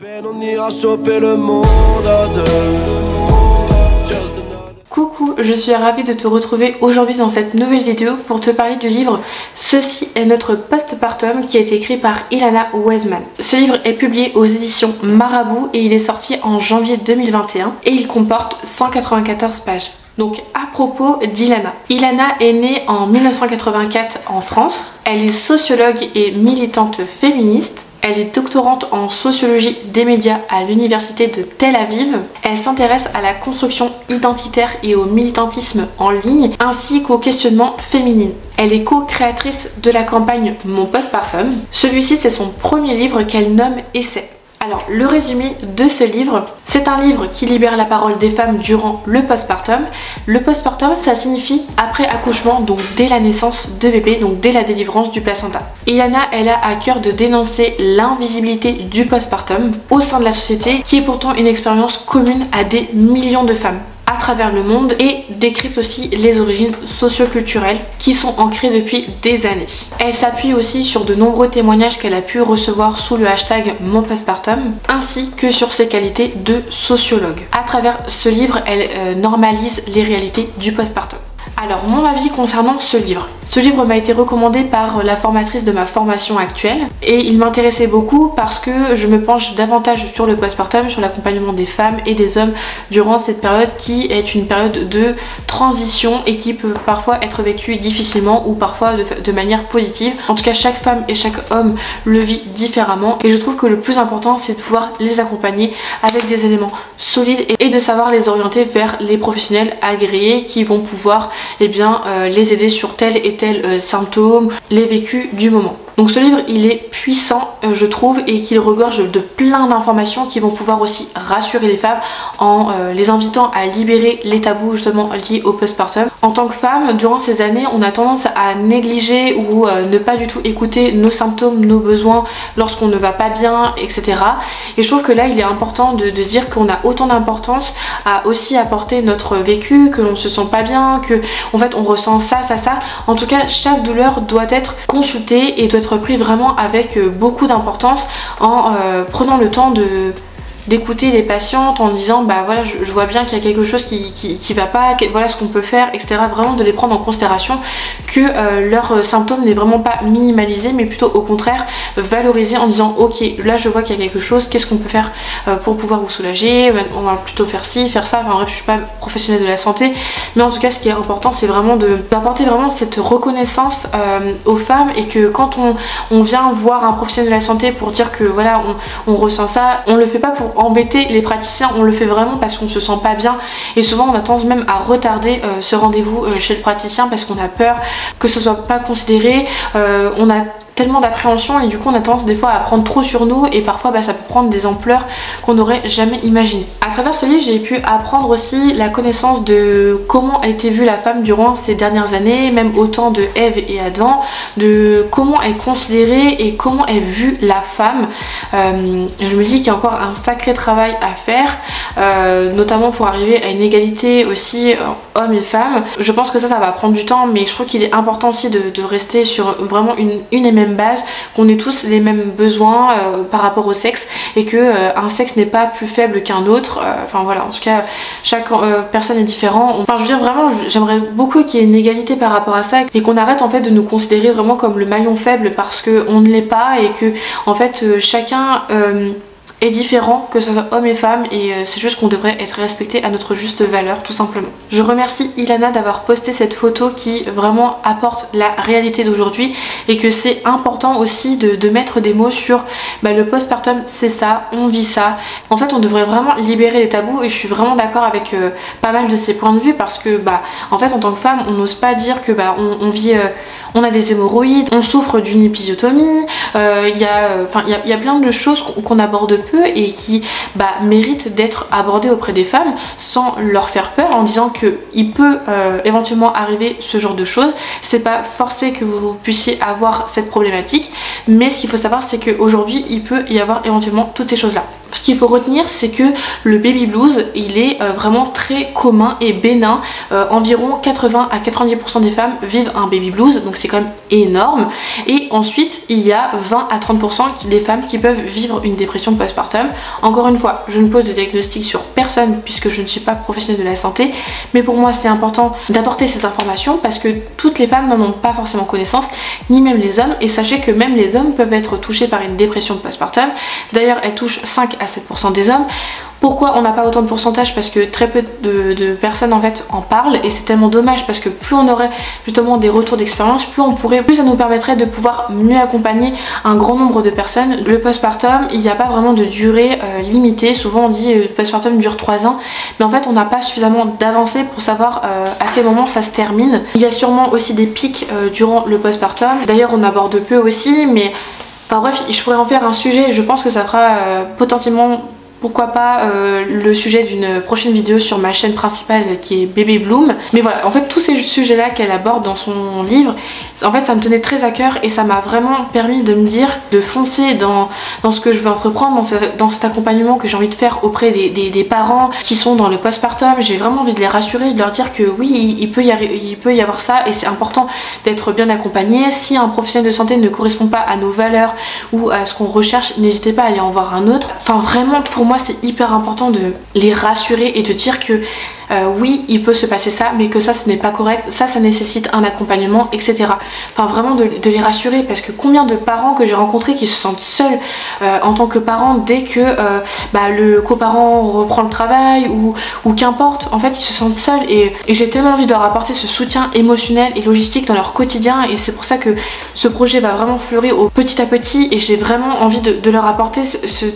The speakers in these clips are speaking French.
On ira choper le monde à deux. Coucou, je suis ravie de te retrouver aujourd'hui dans cette nouvelle vidéo pour te parler du livre Ceci est notre postpartum qui a été écrit par Ilana Weisman. Ce livre est publié aux éditions Marabout et il est sorti en janvier 2021 et il comporte 194 pages. Donc à propos d'Ilana. Ilana est née en 1984 en France. Elle est sociologue et militante féministe. Elle est doctorante en sociologie des médias à l'université de Tel Aviv. Elle s'intéresse à la construction identitaire et au militantisme en ligne, ainsi qu'au questionnement féminin. Elle est co-créatrice de la campagne Mon Postpartum. Celui-ci, c'est son premier livre qu'elle nomme Essai. Alors, le résumé de ce livre, c'est un livre qui libère la parole des femmes durant le postpartum. Le postpartum, ça signifie après accouchement, donc dès la naissance de bébé, donc dès la délivrance du placenta. Ilana, elle a à cœur de dénoncer l'invisibilité du postpartum au sein de la société, qui est pourtant une expérience commune à des millions de femmes à travers le monde, et décrypte aussi les origines socio-culturelles qui sont ancrées depuis des années. Elle s'appuie aussi sur de nombreux témoignages qu'elle a pu recevoir sous le hashtag Mon Postpartum, ainsi que sur ses qualités de sociologue. À travers ce livre, elle normalise les réalités du postpartum. Alors, mon avis concernant ce livre. Ce livre m'a été recommandé par la formatrice de ma formation actuelle et il m'intéressait beaucoup parce que je me penche davantage sur le postpartum, sur l'accompagnement des femmes et des hommes durant cette période qui est une période de transition et qui peut parfois être vécue difficilement ou parfois de manière positive. En tout cas, chaque femme et chaque homme le vit différemment et je trouve que le plus important, c'est de pouvoir les accompagner avec des éléments solides et de savoir les orienter vers les professionnels agréés qui vont pouvoir les aider sur tel et tel symptôme, les vécus du moment. Donc ce livre, il est puissant, je trouve, et qu'il regorge de plein d'informations qui vont pouvoir aussi rassurer les femmes en les invitant à libérer les tabous justement liés au postpartum. En tant que femme, durant ces années, on a tendance à négliger ou ne pas du tout écouter nos symptômes, nos besoins lorsqu'on ne va pas bien, etc. Et je trouve que là, il est important de se dire qu'on a autant d'importance à aussi apporter notre vécu, que l'on se sent pas bien, que en fait on ressent ça. En tout cas, chaque douleur doit être consultée et doit être pris vraiment avec beaucoup d'importance en prenant le temps d'écouter les patientes en disant bah voilà, je vois bien qu'il y a quelque chose qui va pas, voilà ce qu'on peut faire, etc. Vraiment de les prendre en considération, que leurs symptômes n'est vraiment pas minimalisé mais plutôt au contraire valorisé en disant ok, là je vois qu'il y a quelque chose, qu'est-ce qu'on peut faire pour pouvoir vous soulager, on va plutôt faire ci, faire ça, enfin bref, je suis pas professionnelle de la santé mais en tout cas ce qui est important c'est vraiment d'apporter vraiment cette reconnaissance aux femmes et que quand on vient voir un professionnel de la santé pour dire que voilà on ressent ça, on le fait pas pour embêter les praticiens, on le fait vraiment parce qu'on se sent pas bien et souvent on a tendance même à retarder ce rendez-vous chez le praticien parce qu'on a peur que ce soit pas considéré, on a tellement d'appréhension et du coup on a tendance des fois à prendre trop sur nous et parfois ça peut prendre des ampleurs qu'on n'aurait jamais imaginées. À travers ce livre, j'ai pu apprendre aussi la connaissance de comment a été vue la femme durant ces dernières années, même au temps de Ève et Adam, de comment est considérée et comment est vue la femme. Je me dis qu'il y a encore un sacré travail à faire, notamment pour arriver à une égalité aussi hommes et femmes. Je pense que ça va prendre du temps mais je trouve qu'il est important aussi de rester sur vraiment une et même base, qu'on ait tous les mêmes besoins par rapport au sexe et que un sexe n'est pas plus faible qu'un autre, enfin voilà, en tout cas chaque personne est différent. Enfin je veux dire vraiment, j'aimerais beaucoup qu'il y ait une égalité par rapport à ça et qu'on arrête en fait de nous considérer vraiment comme le maillon faible parce qu'on ne l'est pas et que en fait chacun est différent, que ce soit hommes et femmes et c'est juste qu'on devrait être respecté à notre juste valeur tout simplement. Je remercie Ilana d'avoir posté cette photo qui vraiment apporte la réalité d'aujourd'hui et que c'est important aussi de mettre des mots sur le postpartum, c'est ça, on vit ça. En fait on devrait vraiment libérer les tabous et je suis vraiment d'accord avec pas mal de ces points de vue parce que en fait en tant que femme on n'ose pas dire que on vit on a des hémorroïdes, on souffre d'une épisiotomie, il y a plein de choses qu'on aborde peu et qui méritent d'être abordées auprès des femmes sans leur faire peur en disant qu'il peut éventuellement arriver ce genre de choses. C'est pas forcé que vous puissiez avoir cette problématique mais ce qu'il faut savoir c'est qu'aujourd'hui il peut y avoir éventuellement toutes ces choses là. Ce qu'il faut retenir c'est que le baby blues il est vraiment très commun et bénin, environ 80 à 90% des femmes vivent un baby blues donc c'est quand même énorme. Et ensuite il y a 20 à 30% des femmes qui peuvent vivre une dépression postpartum. Encore une fois, je ne pose de diagnostic sur personne puisque je ne suis pas professionnelle de la santé, mais pour moi c'est important d'apporter ces informations parce que toutes les femmes n'en ont pas forcément connaissance, ni même les hommes, et sachez que même les hommes peuvent être touchés par une dépression postpartum. D'ailleurs elle touche 5 à 7% des hommes. Pourquoi on n'a pas autant de pourcentage? Parce que très peu de personnes en fait en parlent, et c'est tellement dommage parce que plus on aurait justement des retours d'expérience, plus ça nous permettrait de pouvoir mieux accompagner un grand nombre de personnes. Le postpartum, il n'y a pas vraiment de durée limitée. Souvent on dit le postpartum dure 3 ans, mais en fait on n'a pas suffisamment d'avancée pour savoir à quel moment ça se termine. Il y a sûrement aussi des pics durant le postpartum. D'ailleurs on aborde peu aussi, mais enfin bref, je pourrais en faire un sujet et je pense que ça fera potentiellement, pourquoi pas, le sujet d'une prochaine vidéo sur ma chaîne principale qui est Bébé Bloom. Mais voilà, en fait tous ces sujets là qu'elle aborde dans son livre, en fait ça me tenait très à cœur et ça m'a vraiment permis de me dire de foncer dans ce que je veux entreprendre, dans cet accompagnement que j'ai envie de faire auprès des parents qui sont dans le postpartum. J'ai vraiment envie de les rassurer, de leur dire que oui, il peut y avoir ça, et c'est important d'être bien accompagné. Si un professionnel de santé ne correspond pas à nos valeurs ou à ce qu'on recherche, n'hésitez pas à aller en voir un autre. Enfin vraiment, pour moi c'est hyper important de les rassurer et de dire que oui, il peut se passer ça, mais que ça ce n'est pas correct, ça nécessite un accompagnement, etc. Enfin vraiment de les rassurer, parce que combien de parents que j'ai rencontrés qui se sentent seuls en tant que parents dès que le coparent reprend le travail ou qu'importe, en fait ils se sentent seuls, et j'ai tellement envie de leur apporter ce soutien émotionnel et logistique dans leur quotidien, et c'est pour ça que ce projet va vraiment fleurir petit à petit, et j'ai vraiment envie de leur apporter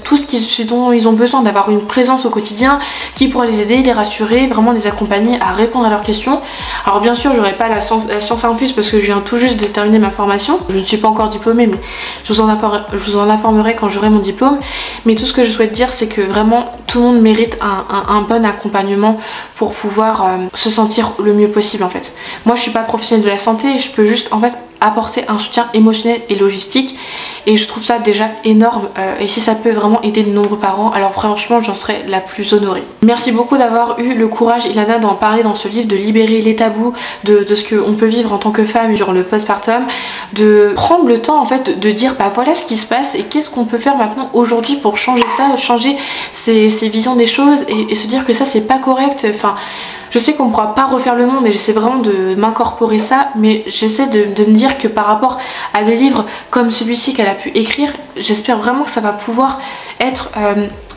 tout ce dont ils ont besoin, d'avoir une présence au quotidien qui pourra les aider, les rassurer, vraiment les accompagner à répondre à leurs questions. Alors bien sûr j'aurai pas la science infuse parce que je viens tout juste de terminer ma formation, je ne suis pas encore diplômée, mais je vous en informerai quand j'aurai mon diplôme. Mais tout ce que je souhaite dire, c'est que vraiment tout le monde mérite un bon accompagnement pour pouvoir se sentir le mieux possible en fait. Moi je suis pas professionnelle de la santé, je peux juste en fait apporter un soutien émotionnel et logistique, et je trouve ça déjà énorme, et si ça peut vraiment aider de nombreux parents, alors franchement j'en serais la plus honorée. Merci beaucoup d'avoir eu le courage, Ilana, d'en parler dans ce livre, de libérer les tabous de ce qu'on peut vivre en tant que femme durant le postpartum, de prendre le temps en fait de dire bah voilà ce qui se passe et qu'est-ce qu'on peut faire maintenant aujourd'hui pour changer ça, changer ces visions des choses, et se dire que ça c'est pas correct. Enfin je sais qu'on ne pourra pas refaire le monde et j'essaie vraiment de m'incorporer ça, mais j'essaie de me dire que par rapport à des livres comme celui-ci qu'elle a pu écrire, j'espère vraiment que ça va pouvoir être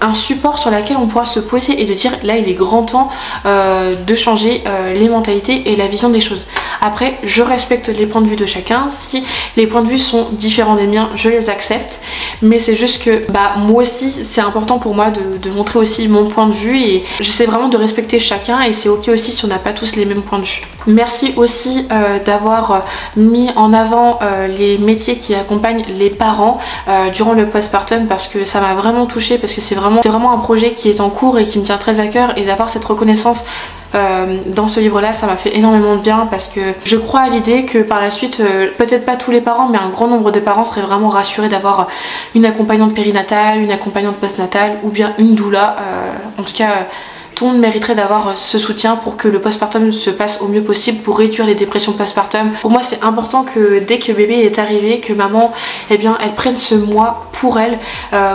un support sur lequel on pourra se poser et de dire là il est grand temps de changer les mentalités et la vision des choses. Après je respecte les points de vue de chacun, si les points de vue sont différents des miens je les accepte, mais c'est juste que moi aussi c'est important pour moi de montrer aussi mon point de vue, et j'essaie vraiment de respecter chacun, et c'est ok aussi si on n'a pas tous les mêmes points de vue. Merci aussi d'avoir mis en avant les métiers qui accompagnent les parents durant le postpartum, parce que ça m'a vraiment touchée, parce que c'est vraiment un projet qui est en cours et qui me tient très à cœur, et d'avoir cette reconnaissance dans ce livre là ça m'a fait énormément de bien, parce que je crois à l'idée que par la suite peut-être pas tous les parents mais un grand nombre de parents seraient vraiment rassurés d'avoir une accompagnante périnatale, une accompagnante postnatale ou bien une doula. En tout cas tout le monde mériterait d'avoir ce soutien pour que le postpartum se passe au mieux possible, pour réduire les dépressions postpartum. Pour moi c'est important que dès que bébé est arrivé, que maman elle prenne ce mois pour elle,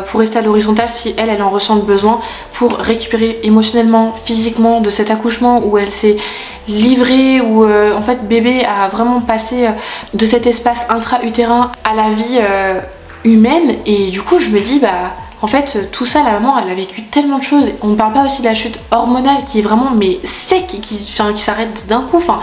pour rester à l'horizontale si elle en ressent le besoin, pour récupérer émotionnellement, physiquement de cet accouchement où elle s'est livrée, où en fait bébé a vraiment passé de cet espace intra-utérin à la vie humaine. Et du coup je me dis en fait tout ça, la maman elle a vécu tellement de choses. On ne parle pas aussi de la chute hormonale qui est vraiment sec, qui s'arrête d'un coup. Enfin,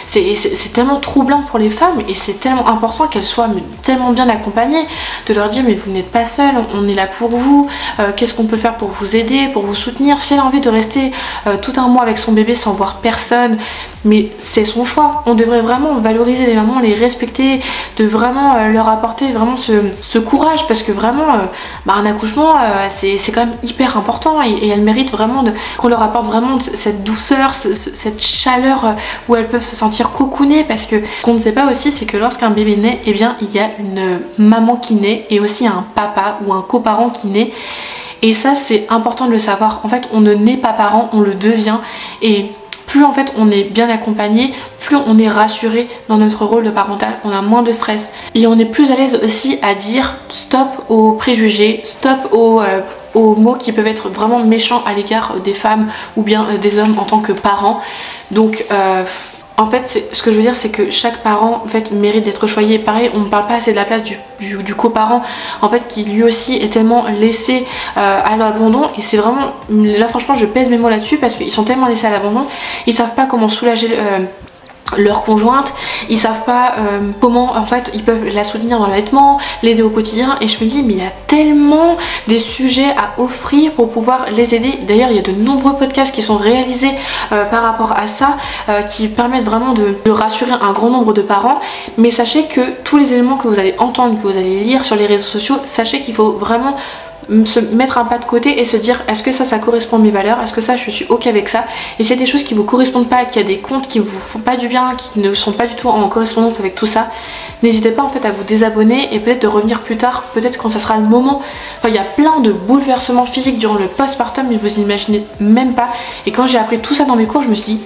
c'est tellement troublant pour les femmes, et c'est tellement important qu'elles soient tellement bien accompagnées, de leur dire mais vous n'êtes pas seule, on est là pour vous, qu'est-ce qu'on peut faire pour vous aider, pour vous soutenir. Si elle a envie de rester tout un mois avec son bébé sans voir personne, mais c'est son choix. On devrait vraiment valoriser les mamans, les respecter, de vraiment leur apporter vraiment ce courage, parce que vraiment un accouchement c'est quand même hyper important, et elles méritent vraiment qu'on leur apporte vraiment cette douceur, cette chaleur où elles peuvent se sentir cocoonées, parce que ce qu'on ne sait pas aussi c'est que lorsqu'un bébé naît, il y a une maman qui naît et aussi un papa ou un coparent qui naît. Et ça c'est important de le savoir. En fait on ne naît pas parent, on le devient, et plus en fait on est bien accompagné, plus on est rassuré dans notre rôle de parental, on a moins de stress et on est plus à l'aise aussi à dire stop aux préjugés, stop aux mots qui peuvent être vraiment méchants à l'égard des femmes ou bien des hommes en tant que parents. Donc en fait, ce que je veux dire, c'est que chaque parent en fait mérite d'être choyé. Pareil, on ne parle pas assez de la place du coparent, en fait, qui lui aussi est tellement laissé à l'abandon. Et c'est vraiment, là franchement, je pèse mes mots là-dessus parce qu'ils sont tellement laissés à l'abandon, ils savent pas comment soulager leur conjointe, ils savent pas comment en fait ils peuvent la soutenir dans l'allaitement, l'aider au quotidien, et je me dis mais il y a tellement des sujets à offrir pour pouvoir les aider. D'ailleurs il y a de nombreux podcasts qui sont réalisés par rapport à ça, qui permettent vraiment de rassurer un grand nombre de parents. Mais sachez que tous les éléments que vous allez entendre, que vous allez lire sur les réseaux sociaux, sachez qu'il faut vraiment se mettre un pas de côté et se dire est-ce que ça correspond à mes valeurs, est-ce que ça je suis ok avec ça. Et s'il y a des choses qui vous correspondent pas, qu'il y a des comptes qui vous font pas du bien, qui ne sont pas du tout en correspondance avec tout ça, n'hésitez pas en fait à vous désabonner et peut-être de revenir plus tard, peut-être quand ça sera le moment. Enfin, il y a plein de bouleversements physiques durant le postpartum, mais vous imaginez même pas. Et quand j'ai appris tout ça dans mes cours, je me suis dit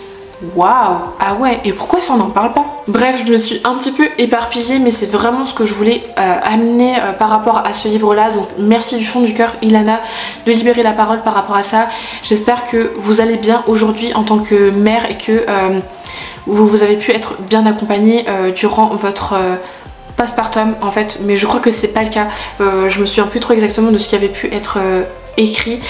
waouh, ah ouais, et pourquoi ça on n'en parle pas? Bref, je me suis un petit peu éparpillée, mais c'est vraiment ce que je voulais amener par rapport à ce livre là. Donc merci du fond du cœur Ilana de libérer la parole par rapport à ça. J'espère que vous allez bien aujourd'hui en tant que mère et que vous avez pu être bien accompagnée durant votre postpartum en fait, mais je crois que c'est pas le cas. Je me souviens plus trop exactement de ce qui avait pu être écrit.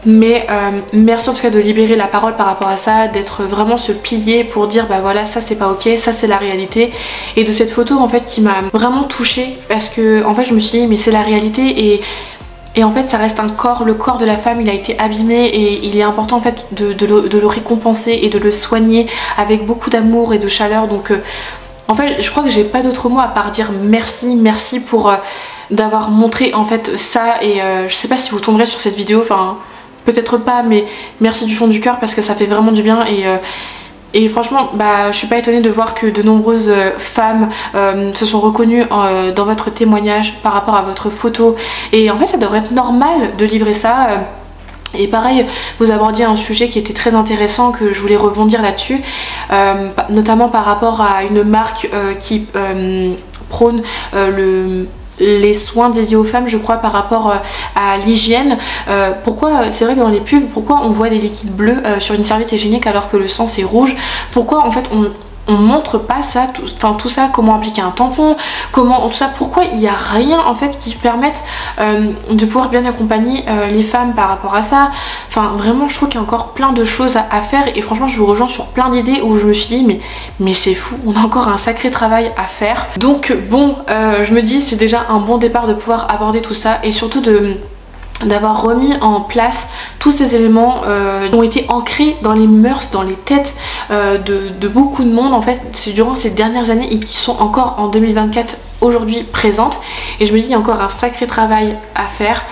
Mais merci en tout cas de libérer la parole par rapport à ça, d'être vraiment ce pilier pour dire bah voilà, ça c'est pas ok, ça c'est la réalité. Et de cette photo en fait qui m'a vraiment touchée parce que en fait je me suis dit mais c'est la réalité et en fait ça reste un corps, le corps de la femme il a été abîmé et il est important en fait de le récompenser et de le soigner avec beaucoup d'amour et de chaleur. Donc en fait je crois que j'ai pas d'autres mots à part dire merci pour d'avoir montré en fait ça. Et je sais pas si vous tomberez sur cette vidéo, enfin peut-être pas, mais merci du fond du cœur parce que ça fait vraiment du bien. Et franchement bah je suis pas étonnée de voir que de nombreuses femmes se sont reconnues dans votre témoignage par rapport à votre photo. Et en fait ça devrait être normal de livrer ça. Et pareil, vous abordiez un sujet qui était très intéressant, que je voulais rebondir là-dessus, notamment par rapport à une marque qui prône les soins dédiés aux femmes, je crois, par rapport à l'hygiène. Pourquoi, c'est vrai que dans les pubs, pourquoi on voit des liquides bleus sur une serviette hygiénique alors que le sang c'est rouge? Pourquoi en fait on montre pas ça, tout ça, comment appliquer un tampon, comment tout ça, pourquoi il n'y a rien en fait qui permette de pouvoir bien accompagner les femmes par rapport à ça. Enfin vraiment je trouve qu'il y a encore plein de choses à faire et franchement je vous rejoins sur plein d'idées où je me suis dit mais c'est fou, on a encore un sacré travail à faire. Donc bon je me dis c'est déjà un bon départ de pouvoir aborder tout ça et surtout d'avoir remis en place tous ces éléments qui ont été ancrés dans les mœurs, dans les têtes de beaucoup de monde en fait durant ces dernières années et qui sont encore en 2024 aujourd'hui présente. Et je me dis il y a encore un sacré travail à faire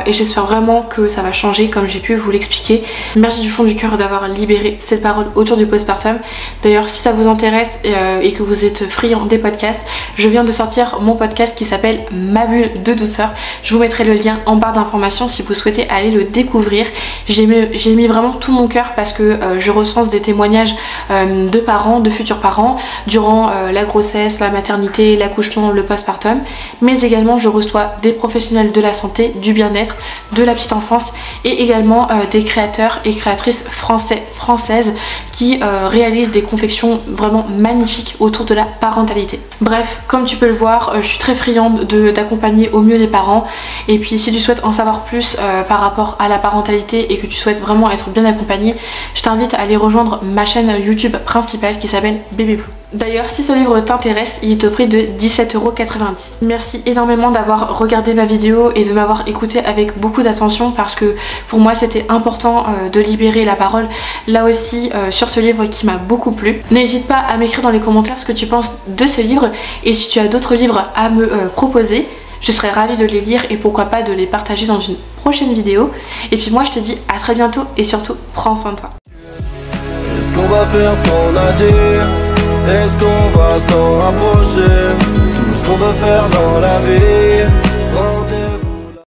et j'espère vraiment que ça va changer comme j'ai pu vous l'expliquer. Merci du fond du cœur d'avoir libéré cette parole autour du postpartum. D'ailleurs si ça vous intéresse et que vous êtes friand des podcasts, je viens de sortir mon podcast qui s'appelle Ma bulle de douceur. Je vous mettrai le lien en barre d'informations si vous souhaitez aller le découvrir. J'ai mis vraiment tout mon cœur parce que je recense des témoignages de parents, de futurs parents durant la grossesse, la maternité, l'accouchement, le postpartum, mais également je reçois des professionnels de la santé, du bien-être, de la petite enfance et également des créateurs et créatrices françaises qui réalisent des confections vraiment magnifiques autour de la parentalité. Bref, comme tu peux le voir, je suis très friande d'accompagner au mieux les parents. Et puis si tu souhaites en savoir plus par rapport à la parentalité et que tu souhaites vraiment être bien accompagné, je t'invite à aller rejoindre ma chaîne YouTube principale qui s'appelle Bébé Blue. D'ailleurs si ce livre t'intéresse, il est au prix de 17,90 €. Merci énormément d'avoir regardé ma vidéo et de m'avoir écouté avec beaucoup d'attention parce que pour moi c'était important de libérer la parole là aussi sur ce livre qui m'a beaucoup plu. N'hésite pas à m'écrire dans les commentaires ce que tu penses de ce livre et si tu as d'autres livres à me proposer, je serais ravie de les lire et pourquoi pas de les partager dans une prochaine vidéo. Et puis moi je te dis à très bientôt et surtout prends soin de toi. Est-ce qu'on va faire ce qu'on a dit? Est-ce qu'on va s'en rapprocher? Tout ce qu'on veut faire dans la vie